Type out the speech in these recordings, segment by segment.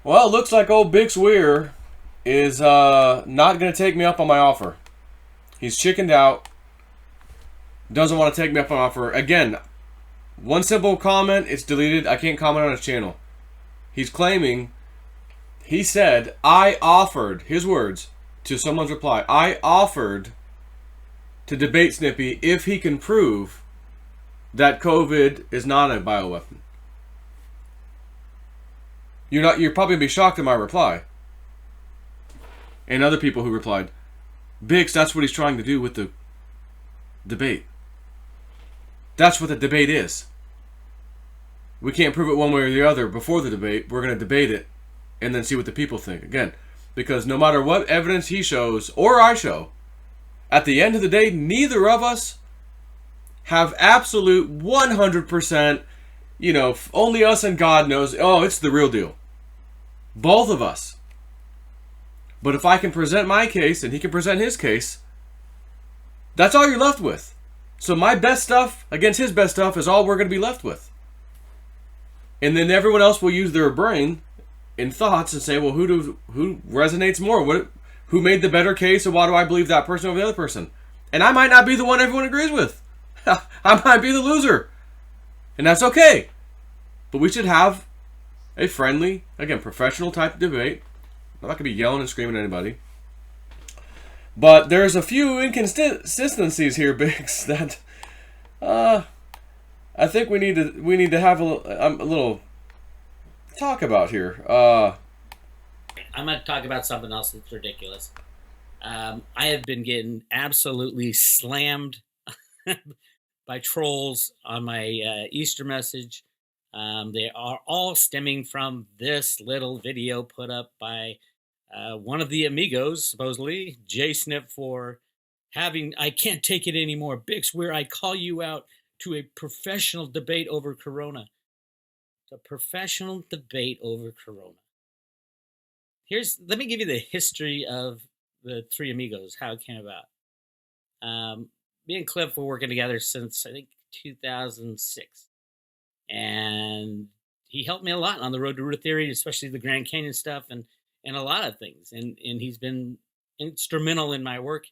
Well, it looks like old Bix Weir is not going to take me up on my offer. He's chickened out. Doesn't want to take me up on offer. Again, one simple comment, it's deleted. I can't comment on his channel. He's claiming, he said, I offered, his words, to someone's reply, I offered to debate Snippy if he can prove that COVID is not a bioweapon. You're probably going to be shocked at my reply. And other people who replied, Bix, that's what he's trying to do with the debate. That's what the debate is. We can't prove it one way or the other before the debate. We're going to debate it and then see what the people think. Again, because no matter what evidence he shows or I show, at the end of the day, neither of us have absolute 100%, only us and God knows, oh, it's the real deal. Both of us. But if I can present my case and he can present his case, that's all you're left with. So my best stuff against his best stuff is all we're going to be left with. And then everyone else will use their brain and thoughts and say, well, who resonates more? Who made the better case, and why do I believe that person over the other person? And I might not be the one everyone agrees with. I might be the loser. And that's okay. But we should have a friendly, again, professional type debate. I'm not going to be yelling and screaming at anybody. But there's a few inconsistencies here, Biggs, that I think we need to have a little talk about here. I'm going to talk about something else that's ridiculous. I have been getting absolutely slammed by trolls on my Easter message. They are all stemming from this little video put up by one of the amigos, supposedly, JSnip, for having, I can't take it anymore, Bix, where I call you out to a professional debate over Corona. A professional debate over Corona. Let me give you the history of the three amigos, how it came about. Me and Cliff were working together since, I think, 2006. And he helped me a lot on the road to Root Theory, especially the Grand Canyon stuff and a lot of things. And he's been instrumental in my work.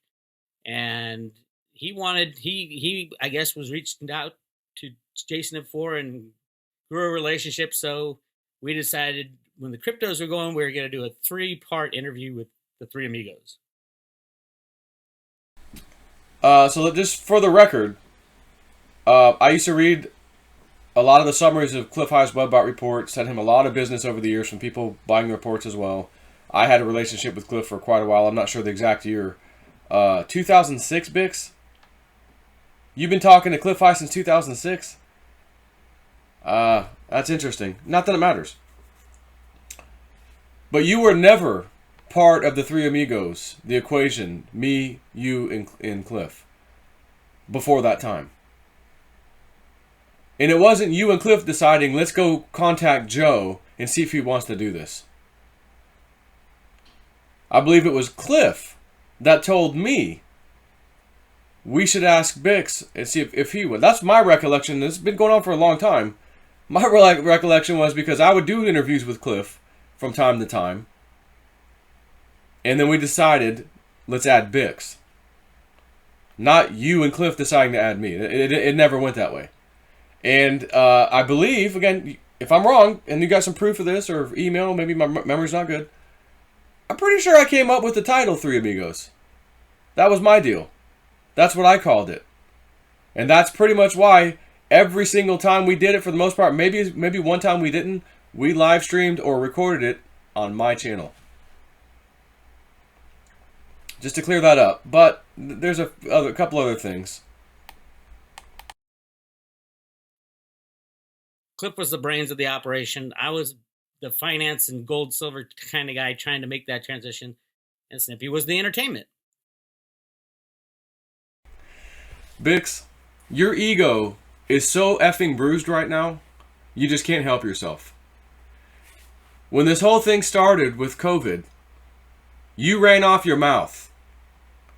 And he I guess, was reaching out to Jason for and grew a relationship. So we decided when the cryptos were going, we were going to do a 3-part interview with the three amigos. So just for the record, I used to read a lot of the summaries of Cliff High's WebBot report, sent him a lot of business over the years from people buying the reports as well. I had a relationship with Cliff for quite a while. I'm not sure the exact year. 2006, Bix? You've been talking to Cliff High since 2006? That's interesting. Not that it matters. But you were never part of the three amigos, the equation, me, you, and Cliff, before that time. And it wasn't you and Cliff deciding, let's go contact Joe and see if he wants to do this. I believe it was Cliff that told me we should ask Bix and see if he would. That's my recollection. This has been going on for a long time. My recollection was because I would do interviews with Cliff from time to time. And then we decided, let's add Bix. Not you and Cliff deciding to add me. It never went that way. And I believe, again, if I'm wrong, and you got some proof of this, or email, maybe my memory's not good, I'm pretty sure I came up with the title Three Amigos. That was my deal. That's what I called it. And that's pretty much why every single time we did it, for the most part, maybe one time we didn't, we live streamed or recorded it on my channel. Just to clear that up. But there's a couple other things. Cliff was the brains of the operation. I was the finance and gold, silver kind of guy trying to make that transition. And Snippy was the entertainment. Bix, your ego is so effing bruised right now, you just can't help yourself. When this whole thing started with COVID, you ran off your mouth.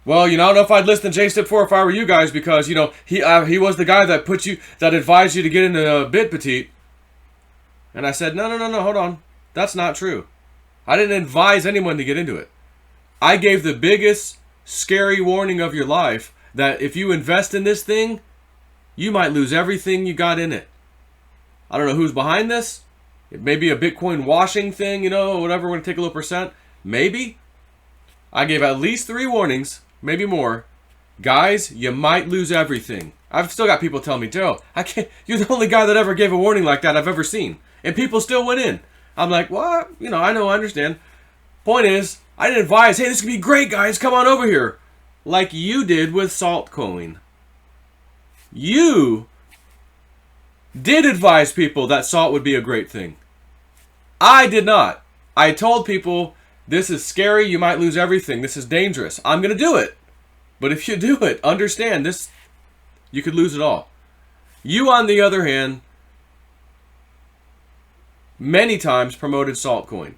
Well, I don't know if I'd listen to J-Step 4 if I were you guys, because, he was the guy that advised you to get into Bit Petite. And I said, no, hold on. That's not true. I didn't advise anyone to get into it. I gave the biggest scary warning of your life that if you invest in this thing, you might lose everything you got in it. I don't know who's behind this. It may be a Bitcoin washing thing, you know, whatever, we're going to take a little percent. Maybe. I gave at least 3 warnings, maybe more. Guys, you might lose everything. I've still got people telling me, Joe, I can't. You're the only guy that ever gave a warning like that I've ever seen. And people still went in. I'm like, what? You know, I understand. Point is, I didn't advise, hey, this could be great, guys. Come on over here. Like you did with Saltcoin. You did advise people that salt would be a great thing. I did not. I told people, this is scary. You might lose everything. This is dangerous. I'm going to do it. But if you do it, understand this, you could lose it all. You, on the other hand, many times promoted Saltcoin.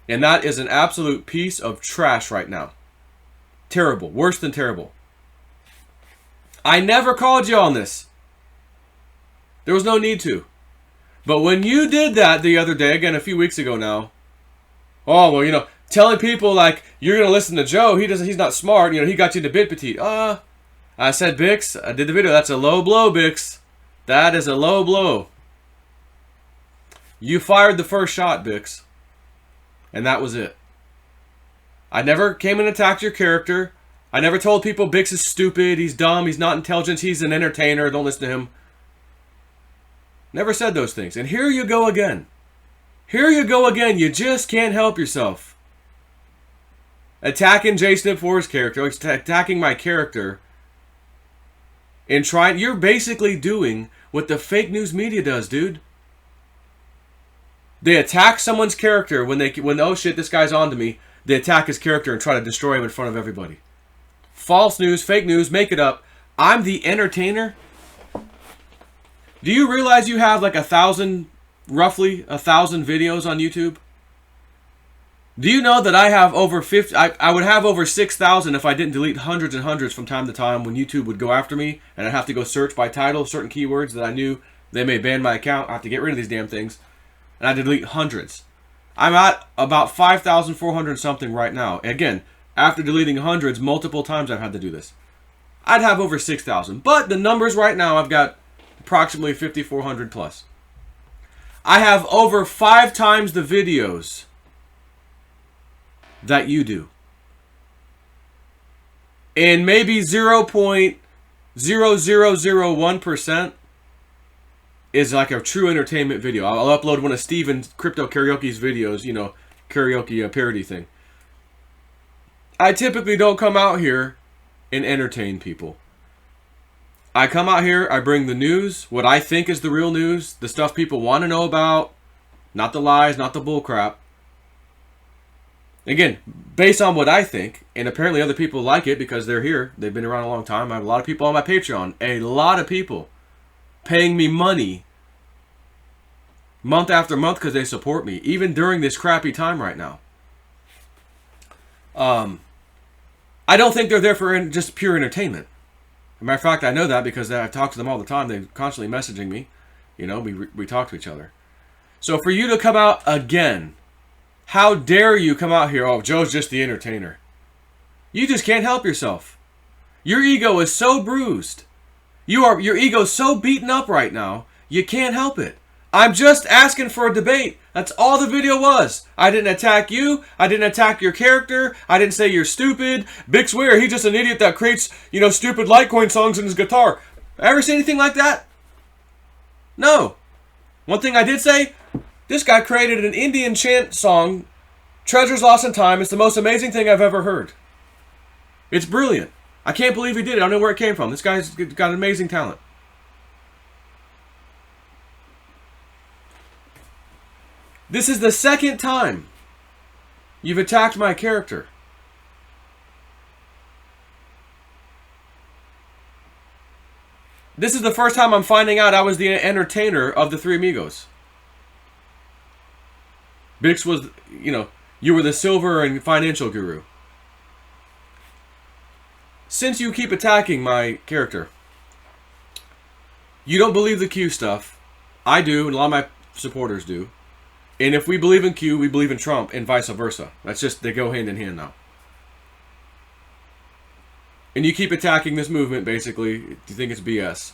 And that is an absolute piece of trash right now. Terrible. Worse than terrible. I never called you on this. There was no need to. But when you did that the other day, again a few weeks ago now, oh, well, you know, telling people like, you're going to listen to Joe, he's not smart, you know, he got you into Bit Petite. I said, Bix, I did the video, that's a low blow, Bix. That is a low blow. You fired the first shot, Bix. And that was it. I never came and attacked your character. I never told people Bix is stupid, he's dumb, he's not intelligent, he's an entertainer, don't listen to him. Never said those things. And here you go again. Here you go again. You just can't help yourself. Attacking JSnip4's character, attacking my character, and trying. You're basically doing what the fake news media does, dude. They attack someone's character when oh shit, this guy's on to me. They attack his character and try to destroy him in front of everybody. False news, fake news, make it up. I'm the entertainer. Do you realize you have like roughly 1,000 videos on YouTube? Do you know that I have over 50, I would have over 6,000 if I didn't delete hundreds and hundreds from time to time when YouTube would go after me and I'd have to go search by title certain keywords that I knew they may ban my account. I have to get rid of these damn things. And I delete hundreds. I'm at about 5,400 something right now. Again, after deleting hundreds, multiple times I've had to do this. I'd have over 6,000. But the numbers right now, I've got approximately 5,400 plus. I have over 5 times the videos that you do. And maybe 0.0001% is like a true entertainment video. I'll upload one of Steven's Crypto Karaoke's videos, you know, karaoke parody thing. I typically don't come out here and entertain people. I come out here, I bring the news, what I think is the real news, the stuff people want to know about, not the lies, not the bullcrap. Again, based on what I think, and apparently other people like it because they're here, they've been around a long time. I have a lot of people on my Patreon, a lot of people paying me money month after month because they support me, even during this crappy time right now. I don't think they're there for just pure entertainment. As a matter of fact, I know that because I talk to them all the time. They're constantly messaging me. You know, we talk to each other. So for you to come out again, how dare you come out here, oh, Joe's just the entertainer. You just can't help yourself. Your ego is so bruised. Your ego's so beaten up right now, you can't help it. I'm just asking for a debate. That's all the video was. I didn't attack you. I didn't attack your character. I didn't say you're stupid. Big Swear, he's just an idiot that creates, you know, stupid Litecoin songs in his guitar. Ever say anything like that? No. One thing I did say, this guy created an Indian chant song, Treasures Lost in Time. It's the most amazing thing I've ever heard. It's brilliant. I can't believe he did it. I don't know where it came from. This guy's got amazing talent. This is the second time you've attacked my character. This is the first time I'm finding out I was the entertainer of the Three Amigos. Bix was, you know, you were the silver and financial guru. Since you keep attacking my character, you don't believe the Q stuff. I do, and a lot of my supporters do. And if we believe in Q, we believe in Trump, and vice versa. That's just, they go hand in hand now. And you keep attacking this movement, basically. You think it's BS.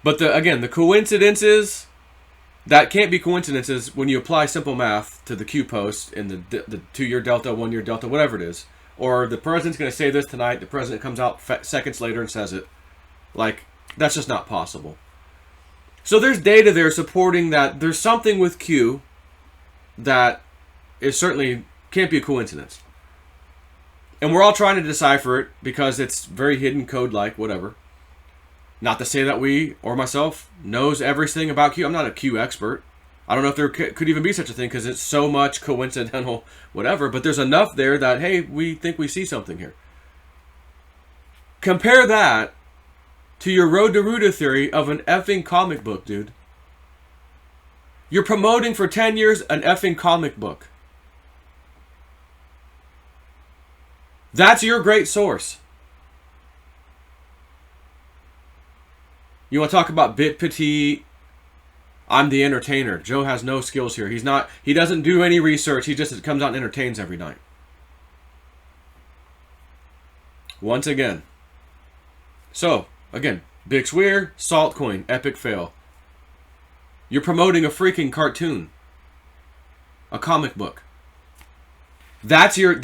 But again, the coincidences, that can't be coincidences when you apply simple math to the Q post in the 2-year delta, 1-year delta, whatever it is. Or the president's going to say this tonight, the president comes out seconds later and says it. Like, that's just not possible. So there's data there supporting that there's something with Q that is certainly can't be a coincidence. And we're all trying to decipher it because it's very hidden code-like, whatever. Not to say that we, or myself, knows everything about Q. I'm not a Q expert. I don't know if there could even be such a thing because it's so much coincidental, whatever. But there's enough there that, hey, we think we see something here. Compare that to your Road to Ruta theory of an effing comic book, dude. You're promoting for 10 years an effing comic book. That's your great source. You want to talk about bit petite? I'm the entertainer. Joe has no skills here. He doesn't do any research. He just comes out and entertains every night. Once again. So, again, Big Swear, Saltcoin, epic fail. You're promoting a freaking cartoon. A comic book. That's your,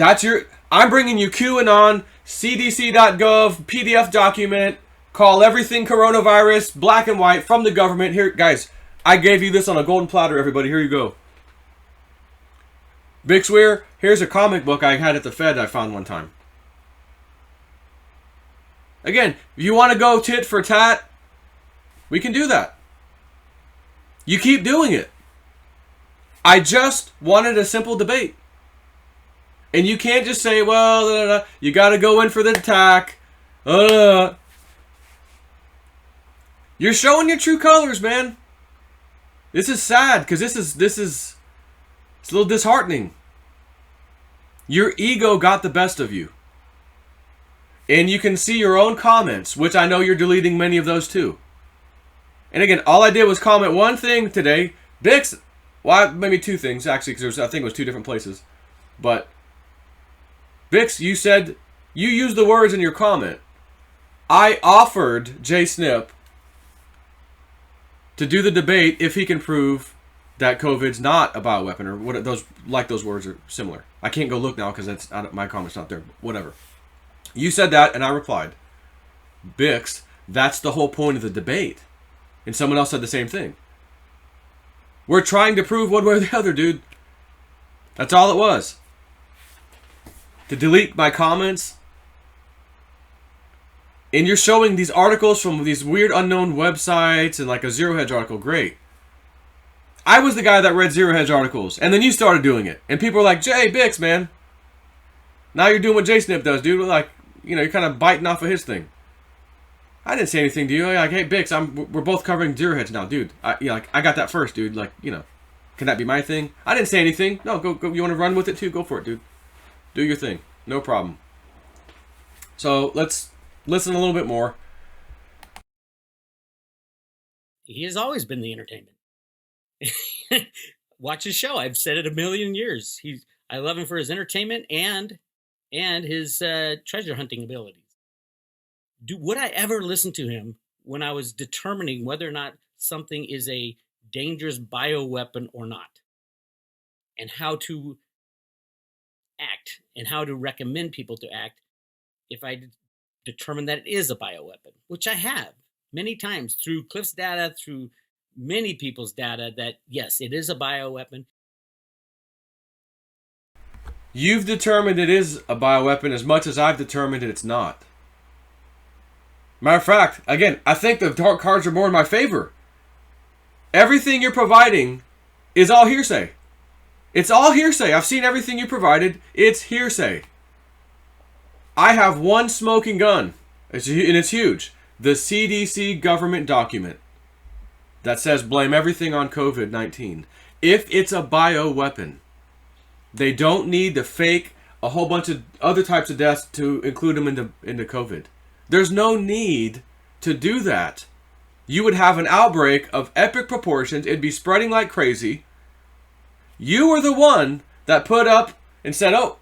I'm bringing you QAnon, CDC.gov, PDF document, call everything coronavirus, black and white, from the government. Here, guys, I gave you this on a golden platter, everybody. Here you go. Big Swear, here's a comic book I had at the Fed I found one time. Again, if you want to go tit for tat, we can do that. You keep doing it. I just wanted a simple debate. And you can't just say, well, you got to go in for the attack. You're showing your true colors, man. This is sad because it's a little disheartening. Your ego got the best of you. And you can see your own comments, which I know you're deleting many of those too. And again, all I did was comment one thing today. Bix, well, maybe two things actually, because I think it was two different places. But Bix, you said, you used the words in your comment. I offered Jay Snip to do the debate if he can prove that COVID's not a bioweapon, or what those words are similar. I can't go look now because my comment's not there. Whatever. You said that, and I replied, Bix, that's the whole point of the debate. And someone else said the same thing. We're trying to prove one way or the other, dude. That's all it was. To delete my comments. And you're showing these articles from these weird unknown websites and like a Zero Hedge article. Great. I was the guy that read Zero Hedge articles. And then you started doing it. And people were like, Jay, Bix, man. Now you're doing what Jay Snip does, dude. Like, you're kind of biting off of his thing. I didn't say anything to you. Like, hey, Bix, we're both covering Zero Hedge now, dude. I got that first, dude. Like, can that be my thing? I didn't say anything. No, go. You want to run with it too? Go for it, dude. Do your thing. No problem. So let's listen a little bit more. He has always been the entertainment. Watch his show. I've said it a million years. I love him for his entertainment and his treasure hunting abilities. Would I ever listen to him when I was determining whether or not something is a dangerous bioweapon or not, and how to act and how to recommend people to act if I determine that it is a bioweapon, which I have many times through Cliff's data, through many people's data, that yes, it is a bioweapon. You've determined it is a bioweapon as much as I've determined it's not. Matter of fact, again, I think the dark cards are more in my favor. Everything you're providing is all hearsay. It's all hearsay. I've seen everything you provided. It's hearsay. I have one smoking gun, and it's huge. The CDC government document that says blame everything on COVID-19. If it's a bioweapon, they don't need to fake a whole bunch of other types of deaths to include them into COVID. There's no need to do that. You would have an outbreak of epic proportions. It'd be spreading like crazy. You were the one that put up and said, oh,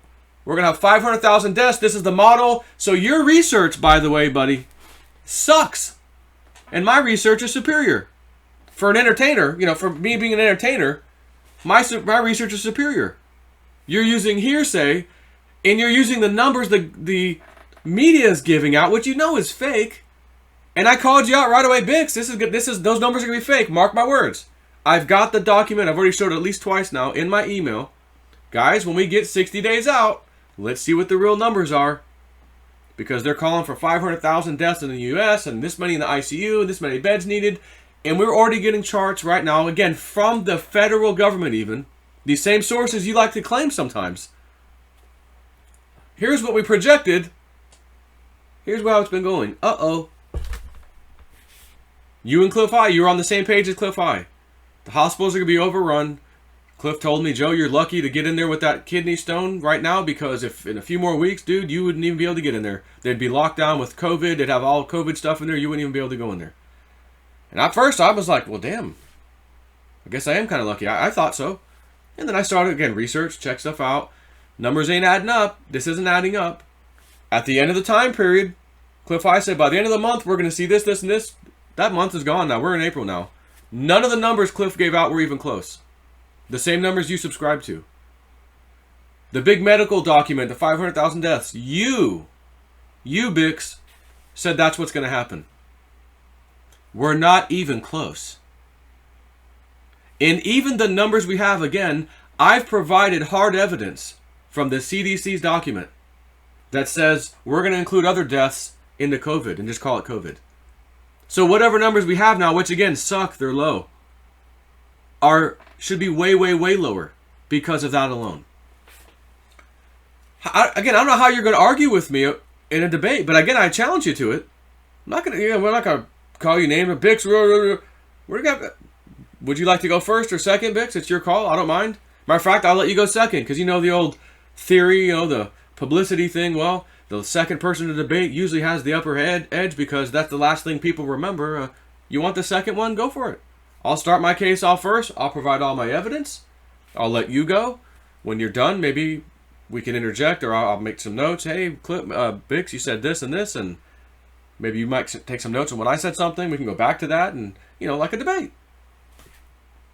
we're going to have 500,000 deaths. This is the model. So your research, by the way, buddy, sucks. And my research is superior. For an entertainer, for me being an entertainer, my research is superior. You're using hearsay, and you're using the numbers the media is giving out, which is fake. And I called you out right away, Bix. Those numbers are going to be fake. Mark my words. I've got the document. I've already showed it at least twice now in my email. Guys, when we get 60 days out, let's see what the real numbers are. Because they're calling for 500,000 deaths in the U.S. and this many in the ICU, and this many beds needed. And we're already getting charts right now, again, from the federal government even. These same sources you like to claim sometimes. Here's what we projected. Here's how it's been going. Uh-oh. You and Cliff High, you were on the same page as Cliff High. The hospitals are going to be overrun. Cliff told me, Joe, you're lucky to get in there with that kidney stone right now, because if in a few more weeks, dude, you wouldn't even be able to get in there. They'd be locked down with COVID. They'd have all COVID stuff in there. You wouldn't even be able to go in there. And at first, I was like, well, damn. I guess I am kind of lucky. I thought so. And then I started, again, research, check stuff out. Numbers ain't adding up. This isn't adding up. At the end of the time period, Cliff High said, by the end of the month, we're going to see this, this, and this. That month is gone now. We're in April now. None of the numbers Cliff gave out were even close. The same numbers you subscribe to. The big medical document, the 500,000 deaths, you, Bix, said that's what's going to happen. We're not even close. And even the numbers we have, again, I've provided hard evidence from the CDC's document that says we're going to include other deaths into COVID and just call it COVID. So whatever numbers we have now, which again suck, they're low, should be way, way, way lower because of that alone. I don't know how you're going to argue with me in a debate, but again, I challenge you to it. We're not going to call you name of Bix. Would you like to go first or second, Bix? It's your call. I don't mind. Matter of fact, I'll let you go second, because the old theory, the publicity thing. Well, the second person to debate usually has the upper edge because that's the last thing people remember. You want the second one? Go for it. I'll start my case off first. I'll provide all my evidence. I'll let you go. When you're done, maybe we can interject, or I'll make some notes. Hey, Bix, you said this and this, and maybe you might take some notes on when I said something. We can go back to that and, like a debate.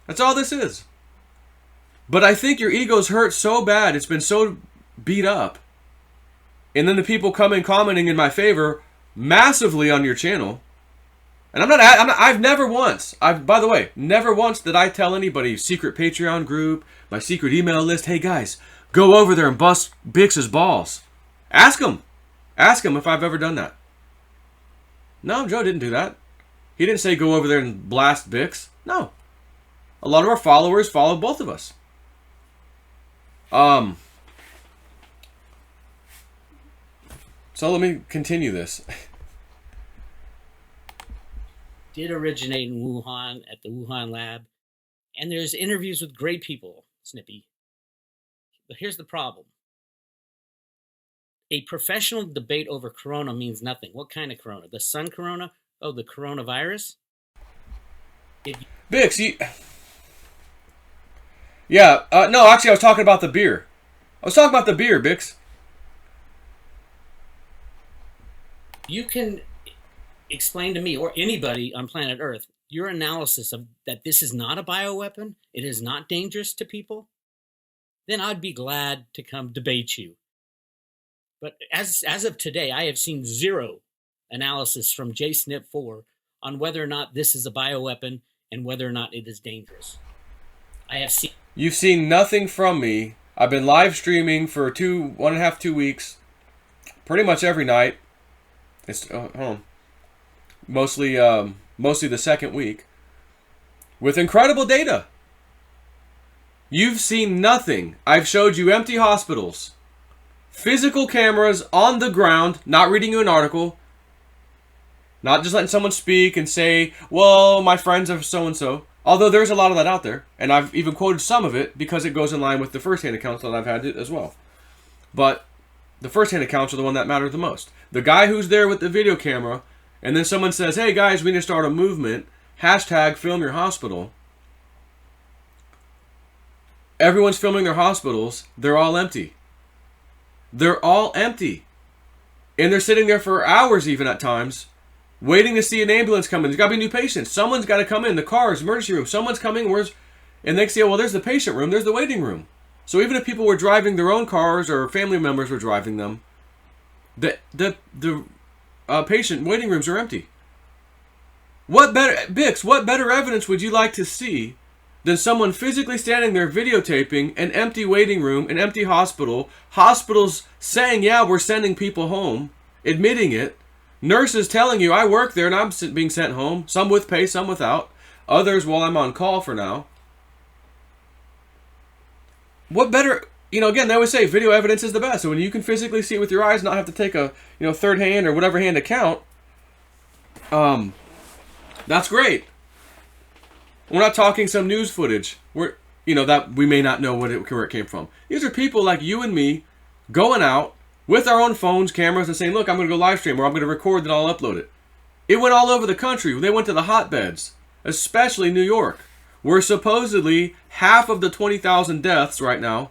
That's all this is. But I think your ego's hurt so bad. It's been so beat up. And then the people come in commenting in my favor massively on your channel. And I've never once, by the way, never once did I tell anybody, secret Patreon group, my secret email list, hey guys, go over there and bust Bix's balls. Ask him if I've ever done that. No, Joe didn't do that. He didn't say go over there and blast Bix. No. A lot of our followers follow both of us. So let me continue this. Did originate in Wuhan at the Wuhan lab, and there's interviews with great people, Snippy. But here's the problem. A professional debate over corona means nothing. What kind of corona? The sun corona? Oh, the coronavirus? Bix, yeah, no, actually I was talking about the beer. Bix. You can explain to me or anybody on planet Earth your analysis of that this is not a bioweapon, it is not dangerous to people, then I'd be glad to come debate you. But as of today, I have seen zero analysis from JSNP4 on whether or not this is a bioweapon and whether or not it is dangerous. You've seen nothing from me. I've been live streaming for 2 weeks, pretty much every night. It's mostly the second week, with incredible data. You've seen nothing. I've showed you empty hospitals, physical cameras on the ground, not reading you an article, not just letting someone speak and say, well, my friends are so-and-so. Although there's a lot of that out there, and I've even quoted some of it because it goes in line with the first-hand accounts that I've had as well. But the first-hand accounts are the one that matter the most. The guy who's there with the video camera, and then someone says, hey guys, we need to start a movement, #film your hospital. Everyone's filming their hospitals. They're all empty. They're all empty. And they're sitting there for hours even at times, waiting to see an ambulance come in. There's got to be new patients. Someone's got to come in. The cars, emergency room. Someone's coming. And they say, well, there's the patient room. There's the waiting room. So even if people were driving their own cars or family members were driving them, the patient waiting rooms are empty. What better evidence would you like to see than someone physically standing there videotaping an empty waiting room, an empty hospital, hospitals saying, yeah, we're sending people home, admitting it, nurses telling you, I work there and I'm being sent home, some with pay, some without, others, well, I'm on call for now. What better, again, they always say video evidence is the best. So when you can physically see it with your eyes, not have to take a, third hand or whatever hand account, that's great. We're not talking some news footage that we may not know where it came from. These are people like you and me going out with our own phones, cameras, and saying, look, I'm going to go live stream or I'm going to record and I'll upload it. It went all over the country. They went to the hotbeds, especially New York, where supposedly half of the 20,000 deaths right now,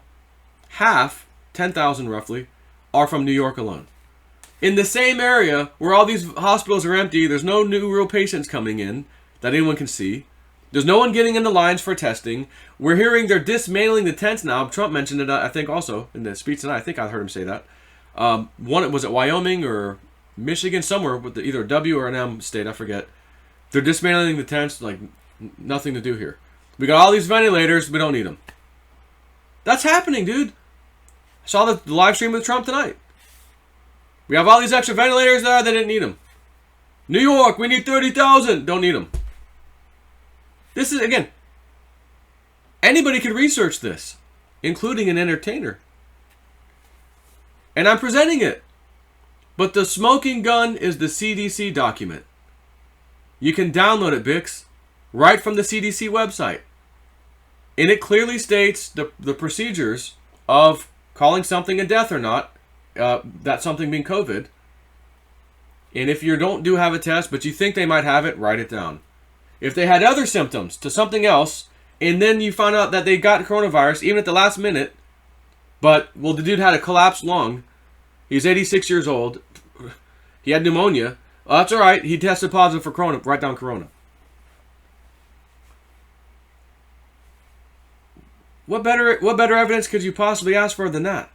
10,000 roughly, are from New York alone. In the same area where all these hospitals are empty, there's no new real patients coming in that anyone can see. There's no one getting in the lines for testing. We're hearing they're dismantling the tents now. Trump mentioned it, I think, also in the speech tonight. I think I heard him say that. Was it Wyoming or Michigan, somewhere with either a W or an M state, I forget. They're dismantling the tents, like nothing to do here. We got all these ventilators, we don't need them. That's happening, dude. I saw the live stream with Trump tonight. We have all these extra ventilators there, they didn't need them. New York, we need 30,000, don't need them. This is, again, anybody can research this, including an entertainer. And I'm presenting it. But the smoking gun is the CDC document. You can download it, Bix, right from the CDC website. And it clearly states the procedures of calling something a death or not, that something being COVID. And if you don't have a test, but you think they might have it, write it down. If they had other symptoms to something else, and then you found out that they got coronavirus, even at the last minute, the dude had a collapsed lung. He's 86 years old. He had pneumonia. Well, that's all right. He tested positive for corona. Write down corona. What better evidence could you possibly ask for than that?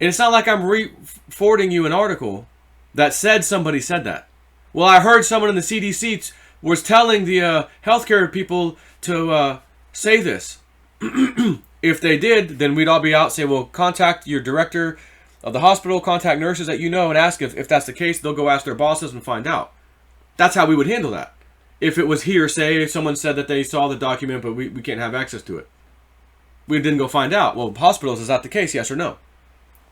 And it's not like I'm forwarding you an article that said somebody said that. Well, I heard someone in the CDC was telling the healthcare people to say this. If they did, then we'd all be out, say, well, contact your director of the hospital, contact nurses that you know, and ask if that's the case. They'll go ask their bosses and find out. That's how we would handle that. If it was hearsay, if someone said that they saw the document, but we can't have access to it. We didn't go find out. Well, hospitals, is that the case, yes or no?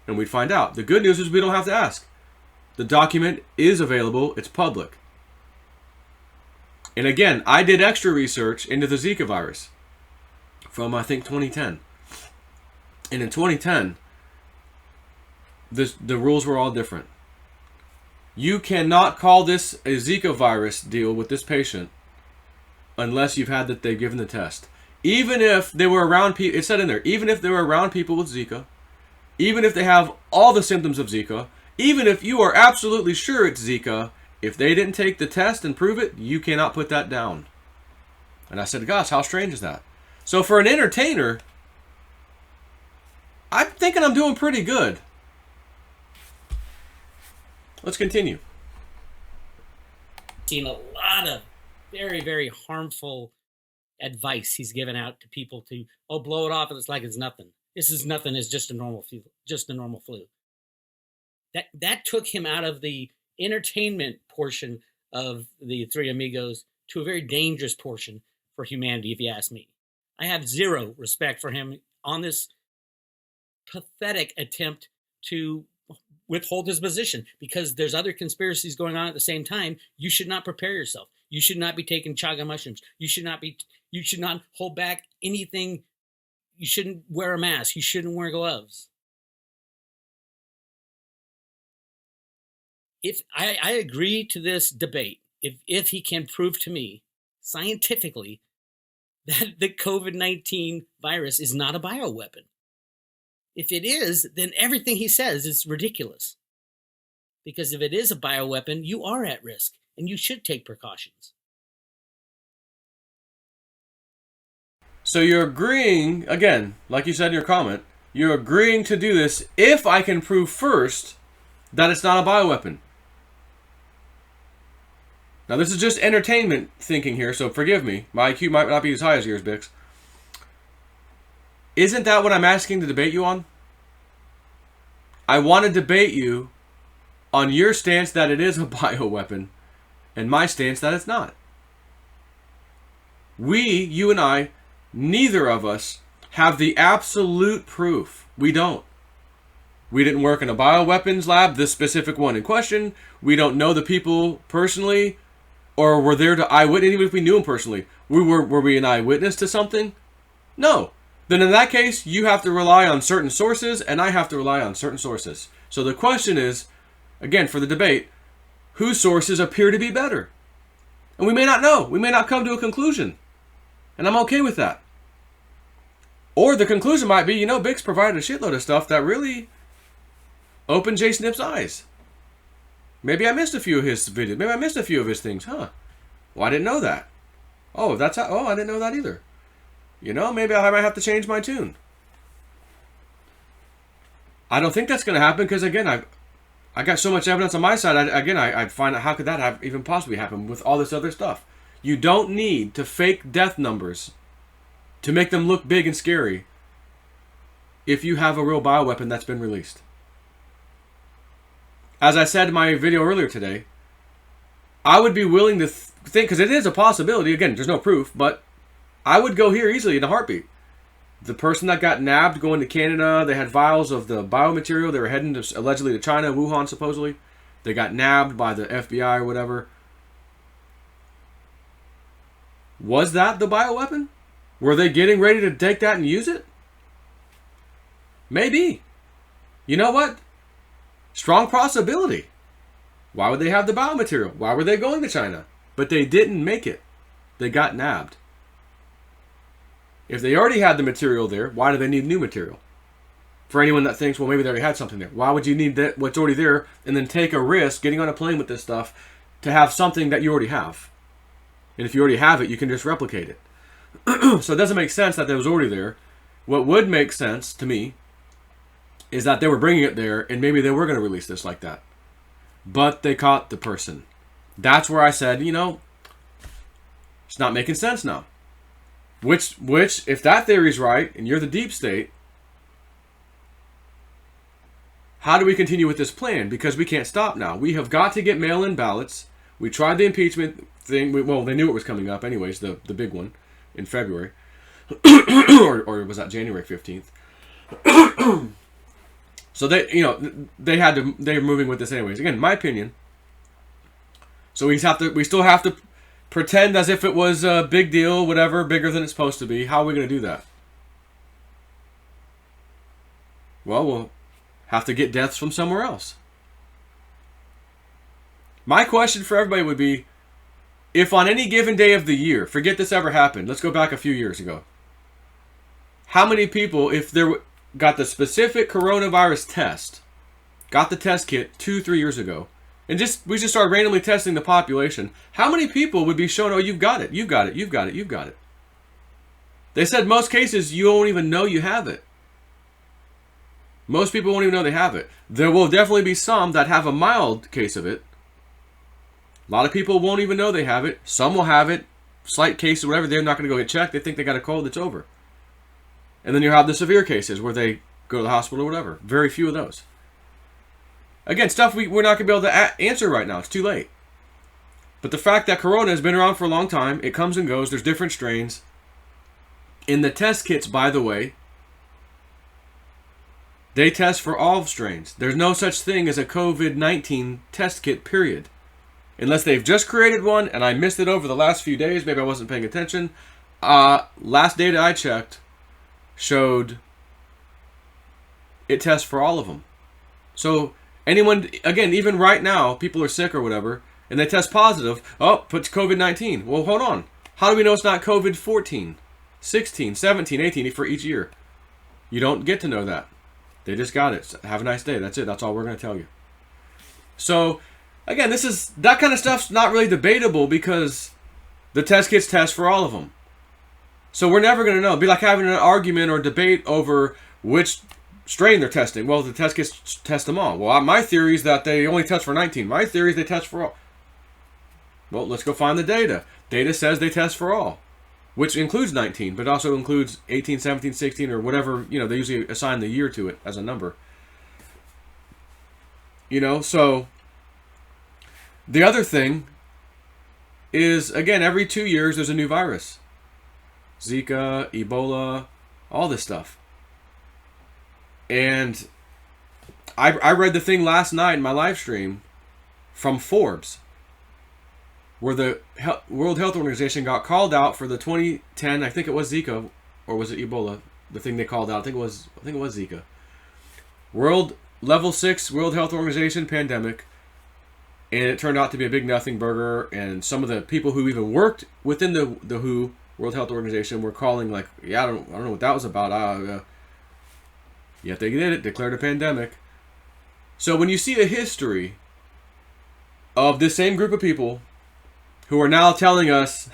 And we'd find out. The good news is we don't have to ask. The document is available. It's public. And again, I did extra research into the Zika virus from, I think, 2010. And in 2010, the rules were all different. You cannot call this a Zika virus deal with this patient unless you've had that they've given the test. Even if they were around people, it said in there, even if they were around people with Zika, even if they have all the symptoms of Zika, even if you are absolutely sure it's Zika, if they didn't take the test and prove it, you cannot put that down. And I said, gosh, how strange is that? So for an entertainer, I'm thinking I'm doing pretty good. Let's continue. Seen a lot of very, very harmful advice he's given out to people to, blow it off and it's like it's nothing. This is nothing, it's just a normal flu. That took him out of the entertainment portion of the Three Amigos to a very dangerous portion for humanity, if you ask me. I have zero respect for him on this pathetic attempt to withhold his position because there's other conspiracies going on at the same time. You should not prepare yourself. You should not be taking chaga mushrooms. You should not hold back anything. You shouldn't wear a mask. You shouldn't wear gloves. If I agree to this debate, if he can prove to me scientifically that the COVID-19 virus is not a bioweapon. If it is, then everything he says is ridiculous. Because if it is a bioweapon, you are at risk and you should take precautions. So you're agreeing, again, like you said in your comment, you're agreeing to do this if I can prove first that it's not a bioweapon. Now this is just entertainment thinking here, so forgive me. My IQ might not be as high as yours, Bix. Isn't that what I'm asking to debate you on? I want to debate you on your stance that it is a bioweapon and my stance that it's not. You and I, neither of us have the absolute proof. We don't. We didn't work in a bioweapons lab, this specific one in question. We don't know the people personally, or were there to eyewitness, even if we knew them personally. Were we an eyewitness to something? No. Then in that case, you have to rely on certain sources, and I have to rely on certain sources. So the question is, again, for the debate, whose sources appear to be better? And we may not know. We may not come to a conclusion. And I'm okay with that. Or the conclusion might be, Bix provided a shitload of stuff that really opened Jason Ip's eyes. Maybe I missed a few of his videos. Maybe I missed a few of his things. Well, I didn't know that. I didn't know that either. Maybe I might have to change my tune. I don't think that's going to happen because, again, I got so much evidence on my side. I find out how could that have even possibly happen with all this other stuff. You don't need to fake death numbers to make them look big and scary if you have a real bioweapon that's been released. As I said in my video earlier today, I would be willing to think, because it is a possibility, again, there's no proof, but I would go here easily in a heartbeat. The person that got nabbed going to Canada, they had vials of the biomaterial, they were heading allegedly to China, Wuhan supposedly. They got nabbed by the FBI or whatever. Was that the bioweapon? Were they getting ready to take that and use it? Maybe. You know what? Strong possibility. Why would they have the biomaterial? Why were they going to China? But they didn't make it. They got nabbed. If they already had the material there, why do they need new material? For anyone that thinks, well, maybe they already had something there. Why would you need that what's already there and then take a risk getting on a plane with this stuff to have something that you already have? And if you already have it, you can just replicate it. So it doesn't make sense that it was already there. What would make sense to me is that they were bringing it there and maybe they were going to release this like that. But they caught the person. That's where I said, it's not making sense now. Which, if that theory's right and you're the deep state, how do we continue with this plan? Because we can't stop now. We have got to get mail-in ballots. We tried the impeachment thing. They knew it was coming up anyways, the big one in February. or was that January 15th? So they're moving with this anyways. Again, my opinion. So we still have to pretend as if it was a big deal, whatever, bigger than it's supposed to be. How are we going to do that? Well, we'll have to get deaths from somewhere else. My question for everybody would be, if on any given day of the year, forget this ever happened, let's go back a few years ago. How many people, if they got the specific coronavirus test, got the test kit 2-3 years ago, and we just started randomly testing the population, how many people would be shown, oh, you've got it, you've got it, you've got it, you've got it? They said most cases you won't even know you have it. Most people won't even know they have it. There will definitely be some that have a mild case of it. A lot of people won't even know they have it. Some will have it, slight case or whatever. They're not going to go get checked. They think they got a cold. It's over. And then you have the severe cases where they go to the hospital or whatever. Very few of those. Again, stuff we're not going to be able to answer right now. It's too late. But the fact that corona has been around for a long time, it comes and goes. There's different strains. In the test kits, by the way, they test for all strains. There's no such thing as a COVID-19 test kit, period. Unless they've just created one, and I missed it over the last few days. Maybe I wasn't paying attention. Last data I checked showed it tests for all of them. So anyone, again, even right now, people are sick or whatever, and they test positive. Oh, puts COVID-19. Well, hold on. How do we know it's not COVID-14? 16, 17, 18 for each year. You don't get to know that. They just got it. Have a nice day. That's it. That's all we're going to tell you. So, again, that kind of stuff's not really debatable because the test kits test for all of them. So we're never going to know. It'd be like having an argument or debate over which strain they're testing. Well, the test kits test them all. Well, my theory is that they only test for 19. My theory is they test for all. Well, let's go find the data. Data says they test for all, which includes 19, but also includes 18, 17, 16, or whatever. They usually assign the year to it as a number. So the other thing is, again, every 2 years there's a new virus. Zika, Ebola, all this stuff. And I read the thing last night in my live stream from Forbes, where the World Health Organization got called out for the 2010, I think it was Zika, or was it Ebola? The thing they called out, I think it was Zika. Level 6 World Health Organization pandemic, and it turned out to be a big nothing burger. And some of the people who even worked within the WHO, World Health Organization, were calling like, yeah, I don't know what that was about. Yet they did it, declared a pandemic. So when you see the history of this same group of people who are now telling us,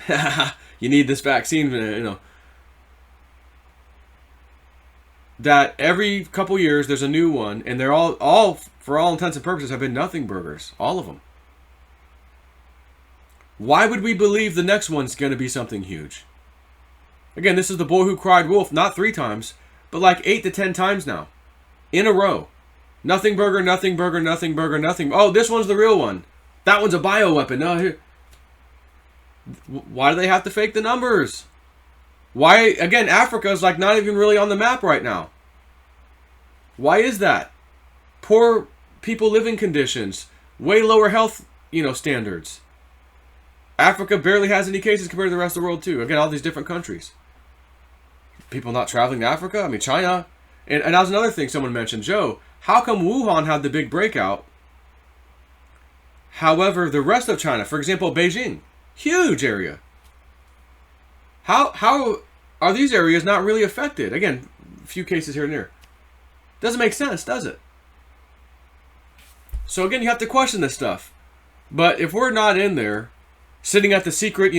you need this vaccine, that every couple years there's a new one, and they're all for all intents and purposes have been nothing burgers, all of them. Why would we believe the next one's going to be something huge? Again, this is the boy who cried wolf, not 3 times, but like 8 to 10 times now, in a row. Nothing burger, nothing burger, nothing burger, nothing. Oh, this one's the real one. That one's a bioweapon. No, here. Why do they have to fake the numbers? Why, again, Africa is like not even really on the map right now. Why is that? Poor people living conditions, way lower health, standards. Africa barely has any cases compared to the rest of the world too. Again, all these different countries. People not traveling to Africa? I mean, China. And that was another thing someone mentioned. Joe, how come Wuhan had the big breakout? However, the rest of China, for example, Beijing, huge area. How are these areas not really affected? Again, a few cases here and there. Doesn't make sense, does it? So again, you have to question this stuff. But if we're not in there, sitting at the secret,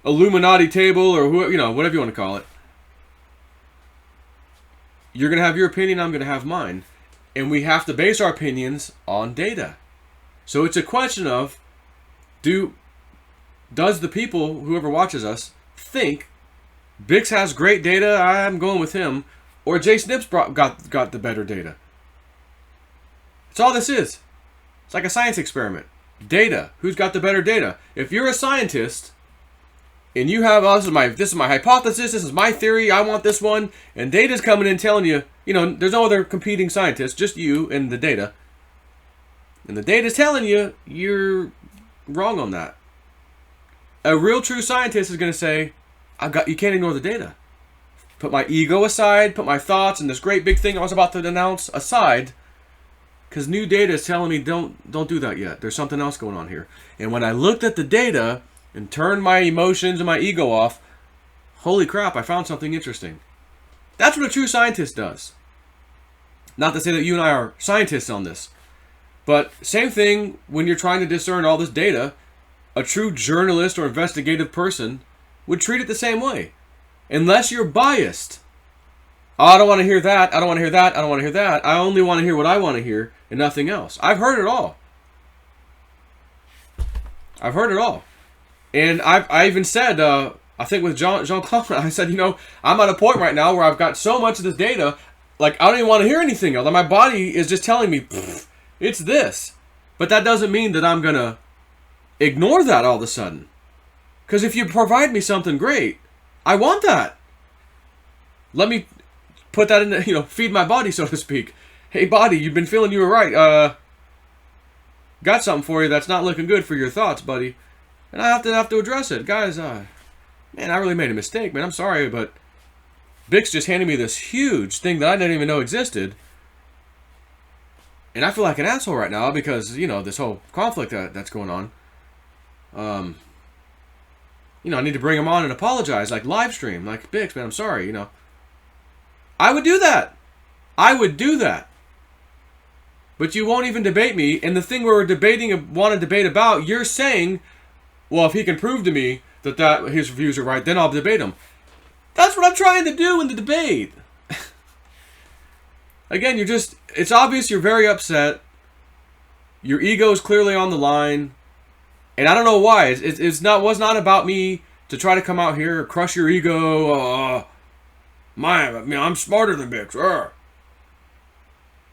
Illuminati table or whatever you want to call it, you're going to have your opinion, I'm going to have mine. And we have to base our opinions on data. So it's a question of, does the people, whoever watches us, think Bix has great data, I'm going with him, or Jay Snips got the better data? That's all this is. It's like a science experiment. Data. Who's got the better data? If you're a scientist and you have, this is my hypothesis, this is my theory, I want this one, and data's coming in telling you, there's no other competing scientists, just you and the data. And the data's telling you you're wrong on that. A real true scientist is going to say, you can't ignore the data. Put my ego aside, put my thoughts and this great big thing I was about to announce aside, because new data is telling me don't do that yet. There's something else going on here. And when I looked at the data and turned my emotions and my ego off, holy crap, I found something interesting. That's what a true scientist does. Not to say that you and I are scientists on this, but same thing when you're trying to discern all this data. A true journalist or investigative person would treat it the same way. Unless you're biased. Oh, I don't want to hear that. I don't want to hear that. I don't want to hear that. I only want to hear what I want to hear and nothing else. I've heard it all. I've heard it all. And I even said, I think with Jean-Claude, I said, I'm at a point right now where I've got so much of this data, like I don't even want to hear anything else. Like, my body is just telling me, it's this. But that doesn't mean that I'm going to ignore that all of a sudden. Because if you provide me something great, I want that. Let me put that in, feed my body, so to speak. Hey, body, you've been feeling you were right. Got something for you that's not looking good for your thoughts, buddy. And I have to address it. Guys, man, I really made a mistake, man. I'm sorry, but Bix just handed me this huge thing that I didn't even know existed. And I feel like an asshole right now because, this whole conflict that's going on. I need to bring him on and apologize, like live stream, like, Bix, man, I'm sorry, I would do that. I would do that. But you won't even debate me, and the thing we're want to debate about, you're saying, well, if he can prove to me that his views are right, then I'll debate him. That's what I'm trying to do in the debate. Again, it's obvious you're very upset. Your ego is clearly on the line. And I don't know why. It was not about me to try to come out here, crush your ego. I'm smarter than Bix.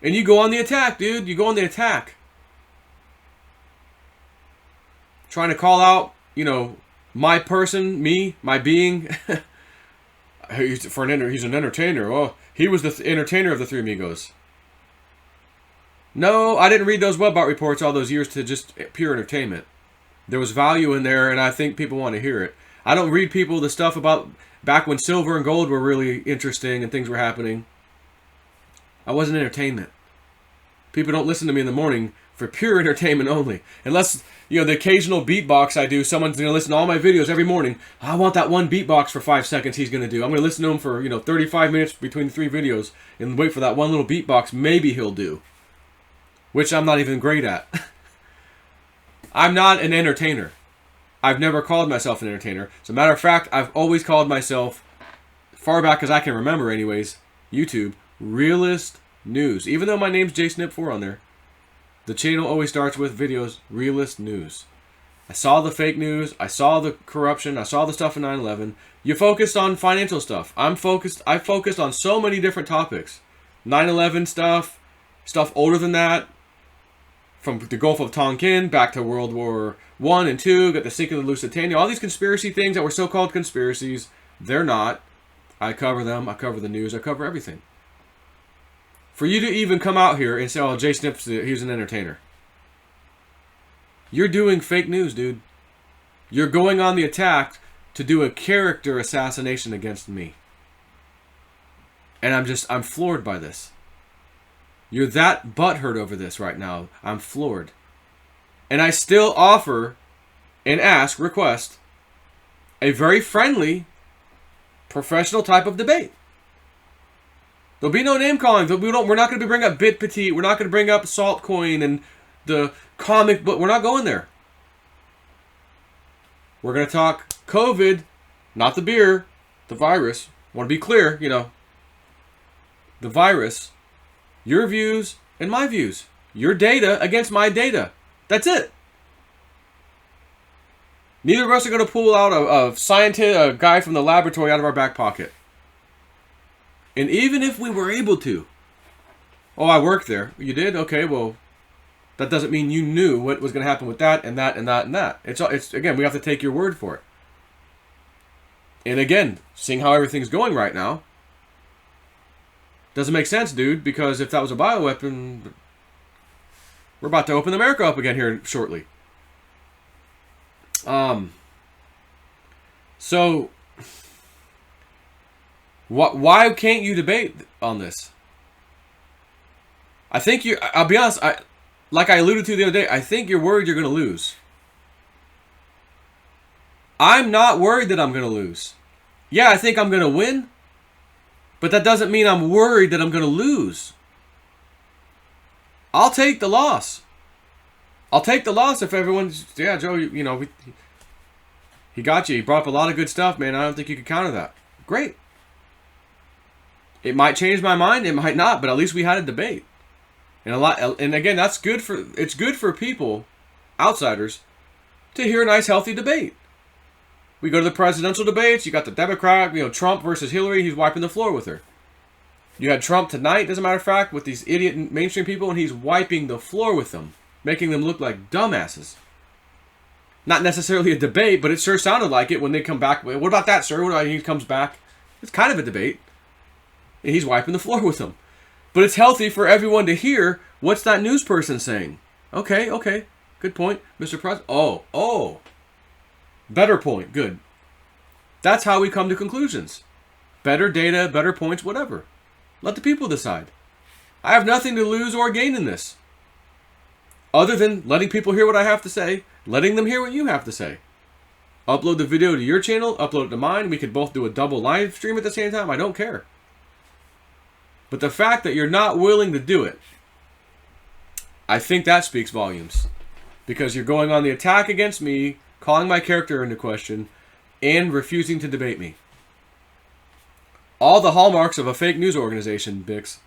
And you go on the attack, dude. You go on the attack. Trying to call out, my person, me, my being. He's an entertainer. Oh, he was the entertainer of the Three Amigos. No, I didn't read those Webbot reports all those years to just pure entertainment. There was value in there, and I think people want to hear it. I don't read people the stuff about back when silver and gold were really interesting and things were happening. I wasn't entertainment. People don't listen to me in the morning for pure entertainment only. Unless, the occasional beatbox I do, someone's going to listen to all my videos every morning. I want that one beatbox for 5 seconds he's going to do. I'm going to listen to him for, 35 minutes between the 3 videos and wait for that one little beatbox maybe he'll do. Which I'm not even great at. I'm not an entertainer. I've never called myself an entertainer. As a matter of fact, I've always called myself, far back as I can remember anyways, YouTube, Realist News. Even though my name's JSnip4 on there, the channel always starts with videos, Realist News. I saw the fake news, I saw the corruption, I saw the stuff in 9/11. You focused on financial stuff. I focused on so many different topics. 9/11 stuff older than that, from the Gulf of Tonkin back to World War I and II, got the sinking of the Lusitania, all these conspiracy things that were so-called conspiracies, they're not. I cover them, I cover the news, I cover everything. For you to even come out here and say, oh, Jay Snip's, he's an entertainer. You're doing fake news, dude. You're going on the attack to do a character assassination against me. And I'm floored by this. You're that butthurt over this right now. I'm floored. And I still offer and request a very friendly, professional type of debate. There'll be no name calling. We're not going to bring up Bit Petite. We're not going to bring up Saltcoin and the comic book. We're not going there. We're going to talk COVID, not the beer, the virus. I want to be clear, the virus, your views and my views, your data against my data. That's it. Neither of us are going to pull out a scientist, a guy from the laboratory out of our back pocket. And even if we were able to, oh, I worked there. You did? Okay, well, that doesn't mean you knew what was going to happen with that and that and that and that. It's again, we have to take your word for it. And again, seeing how everything's going right now, doesn't make sense, dude, because if that was a bioweapon, we're about to open America up again here shortly. So, why can't you debate on this? I think I'll be honest, like I alluded to the other day, I think you're worried you're going to lose. I'm not worried that I'm going to lose. Yeah, I think I'm going to win, but that doesn't mean I'm worried that I'm going to lose. I'll take the loss. I'll take the loss if everyone's, yeah, Joe, he got you. He brought up a lot of good stuff, man. I don't think you could counter that. Great. It might change my mind, it might not, but at least we had a debate. And again, it's good for people, outsiders, to hear a nice, healthy debate. We go to the presidential debates, you got the Democrat, Trump versus Hillary, he's wiping the floor with her. You had Trump tonight, as a matter of fact, with these idiot mainstream people, and he's wiping the floor with them, making them look like dumbasses. Not necessarily a debate, but it sure sounded like it when they come back. What about that, sir? He comes back. It's kind of a debate. And he's wiping the floor with them. But it's healthy for everyone to hear, what's that news person saying? Okay. Good point, Mr. President. Oh. Better point. Good. That's how we come to conclusions. Better data, better points, whatever. Let the people decide. I have nothing to lose or gain in this. Other than letting people hear what I have to say, letting them hear what you have to say. Upload the video to your channel, upload it to mine. We could both do a double live stream at the same time. I don't care. But the fact that you're not willing to do it, I think that speaks volumes. Because you're going on the attack against me, calling my character into question, and refusing to debate me. All the hallmarks of a fake news organization, Bix.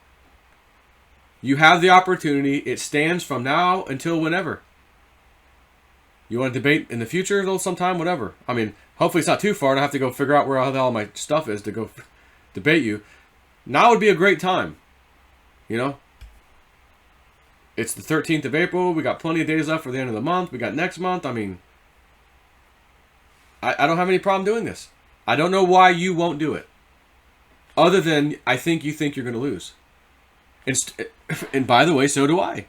You have the opportunity. It stands from now until whenever. You want to debate in the future sometime, whatever. I mean, hopefully it's not too far and I have to go figure out where the hell my stuff is to go debate you. Now would be a great time. You know? It's the 13th of April. We got plenty of days left for the end of the month. We got next month. I mean, I don't have any problem doing this. I don't know why you won't do it. Other than I think you think you're going to lose. And by the way, so do I.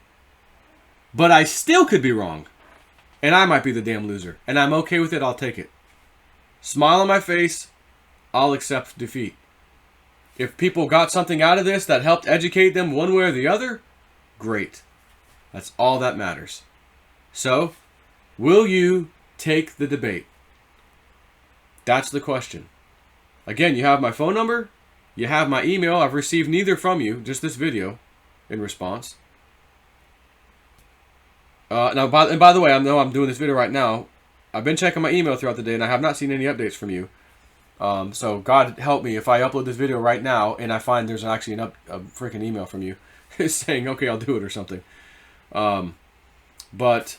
But I still could be wrong. And I might be the damn loser. And I'm okay with it. I'll take it. Smile on my face. I'll accept defeat. If people got something out of this that helped educate them one way or the other, great. That's all that matters. So, will you take the debate? That's the question. Again, you have my phone number. You have my email. I've received neither from you, just this video in response. Now, by the way, I know I'm doing this video right now. I've been checking my email throughout the day, and I have not seen any updates from you. So God help me if I upload this video right now and I find there's actually a freaking email from you saying, okay, I'll do it or something. But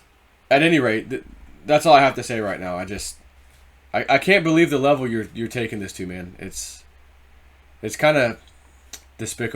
at any rate, that's all I have to say right now. I can't believe the level you're taking this to, man. It's kind of despicable.